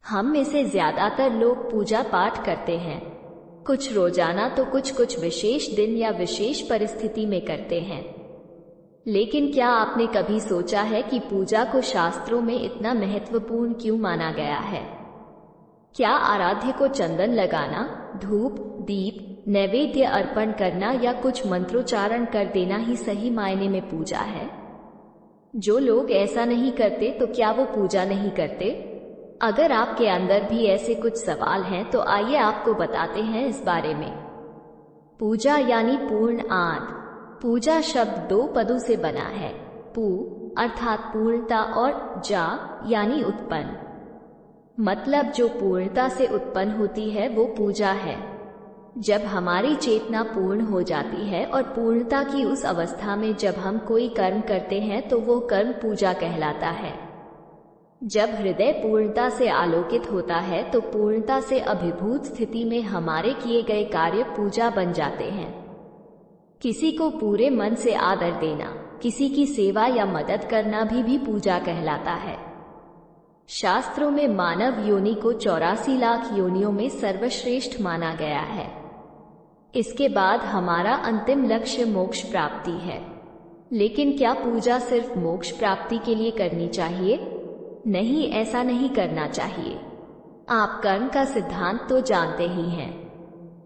हम में से ज्यादातर लोग पूजा पाठ करते हैं, कुछ रोजाना तो कुछ विशेष दिन या विशेष परिस्थिति में करते हैं। लेकिन क्या आपने कभी सोचा है कि पूजा को शास्त्रों में इतना महत्वपूर्ण क्यों माना गया है? क्या आराध्य को चंदन लगाना, धूप, दीप, नैवेद्य अर्पण करना या कुछ मंत्रोच्चारण कर देना ही सही मायने में पूजा है? जो लोग ऐसा नहीं करते तो क्या वो पूजा नहीं करते? अगर आपके अंदर भी ऐसे कुछ सवाल हैं तो आइए आपको बताते हैं इस बारे में। पूजा यानी पूर्ण आद। पूजा शब्द दो पदों से बना है, पू अर्थात पूर्णता और जा यानी उत्पन्न। मतलब जो पूर्णता से उत्पन्न होती है वो पूजा है। जब हमारी चेतना पूर्ण हो जाती है और पूर्णता की उस अवस्था में जब हम कोई कर्म करते हैं तो वो कर्म पूजा कहलाता है। जब हृदय पूर्णता से आलोकित होता है तो पूर्णता से अभिभूत स्थिति में हमारे किए गए कार्य पूजा बन जाते हैं। किसी को पूरे मन से आदर देना, किसी की सेवा या मदद करना भी पूजा कहलाता है। शास्त्रों में मानव योनि को 84 लाख योनियों में सर्वश्रेष्ठ माना गया है। इसके बाद हमारा अंतिम लक्ष्य मोक्ष प्राप्ति है। लेकिन क्या पूजा सिर्फ मोक्ष प्राप्ति के लिए करनी चाहिए? नहीं, ऐसा नहीं करना चाहिए। आप कर्म का सिद्धांत तो जानते ही हैं।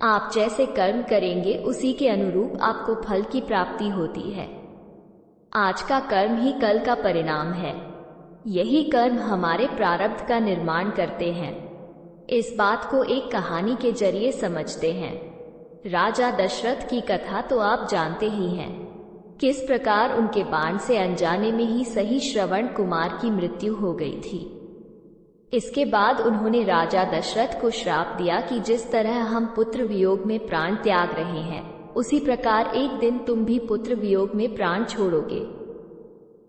आप जैसे कर्म करेंगे उसी के अनुरूप आपको फल की प्राप्ति होती है। आज का कर्म ही कल का परिणाम है। यही कर्म हमारे प्रारब्ध का निर्माण करते हैं। इस बात को एक कहानी के जरिए समझते हैं। राजा दशरथ की कथा तो आप जानते ही हैं। किस प्रकार उनके बाण से अनजाने में ही सही श्रवण कुमार की मृत्यु हो गई थी। इसके बाद उन्होंने राजा दशरथ को श्राप दिया कि जिस तरह हम पुत्र वियोग में प्राण त्याग रहे हैं, उसी प्रकार एक दिन तुम भी पुत्र वियोग में प्राण छोड़ोगे।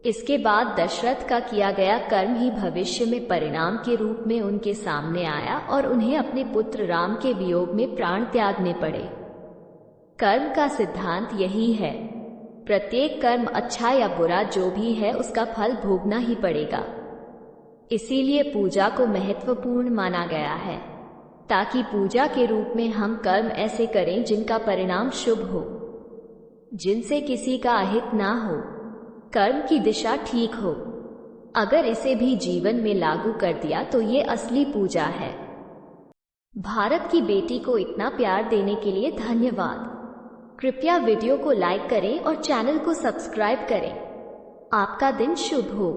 इसके बाद दशरथ का किया गया कर्म ही भविष्य में परिणाम के रूप में उनके सामने आया और उन्हें अपने पुत्र राम के वियोग में प्राण त्यागने पड़े। कर्म का सिद्धांत यही है, प्रत्येक कर्म अच्छा या बुरा जो भी है उसका फल भोगना ही पड़ेगा। इसीलिए पूजा को महत्वपूर्ण माना गया है, ताकि पूजा के रूप में हम कर्म ऐसे करें जिनका परिणाम शुभ हो, जिनसे किसी का अहित ना हो, कर्म की दिशा ठीक हो। अगर इसे भी जीवन में लागू कर दिया तो ये असली पूजा है। भारत की बेटी को इतना प्यार देने के लिए धन्यवाद। कृपया वीडियो को लाइक करें और चैनल को सब्सक्राइब करें। आपका दिन शुभ हो।